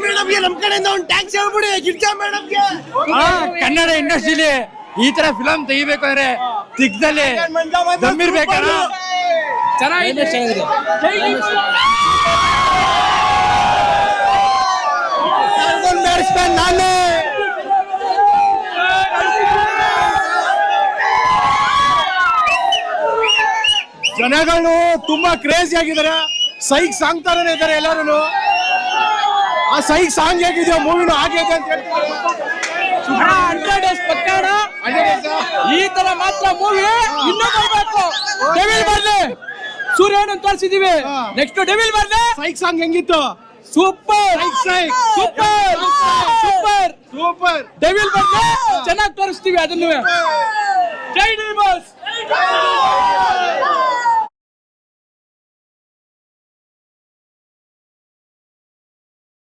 ಮೇಡಮ್ಗೆ ನಮ್ ಕಡೆಯಿಂದ ಒಂದು ಟ್ಯಾಂಕ್ಸ್ ಹೇಳ್ಬಿಡಿ ಗಿರ್ಜಾ ಮೇಡಮ್ಗೆ. ಕನ್ನಡ ಇಂಡಸ್ಟ್ರಿಲಿ ಈ ತರ ಫಿಲಂ ತೆಗಿಬೇಕು ಅಂದ್ರೆ ದಿಗ್ಗದಲ್ಲಿ ದಮ್ಮಿರ್ಬೇಕಲ್ಲ. ಚೆನ್ನಾಗಿದೆ. ನಾನೇ ಜನಗಳು ತುಂಬಾ ಕ್ರೇಜಿ ಆಗಿದ್ದಾರೆ. ಸೈಕ್ ಸಾಂಗ್ ತರನೇ ಇದ್ದಾರೆ ಎಲ್ಲರೂ. ಆ ಸೈಕ್ ಸಾಂಗ್ ಹೇಗಿದೆಯೋ ಮೂವಿನೂ ಹಾಗೆ ಇದೆ ಅಂತ ಹೇಳ್ತಾರೆ. 100 days ಪಕ್ಕಣ ಈ ತರ ಮಾತ್ರ ಮೂವಿ ಇನ್ನೂ ಬರ್ಬೇಕು. ಡೆವಿಲ್ ಬರ್ಲಿ, ಸೂರ್ಯನ ತೋರಿಸಿದೀವಿ, ನೆಕ್ಸ್ಟ್ ಡೆವಿಲ್ ಬರ್ಲಿ. ಸೈಕ್ ಸಾಂಗ್ ಹೆಂಗಿತ್ತು? Super super super super. Devil ಬರ್ಲಿ, ಚೆನ್ನಾಗಿ ತೋರಿಸ್ತೀವಿ ಅದನ್ನು. ಜೈ ಡಿ ಬಾಸ್.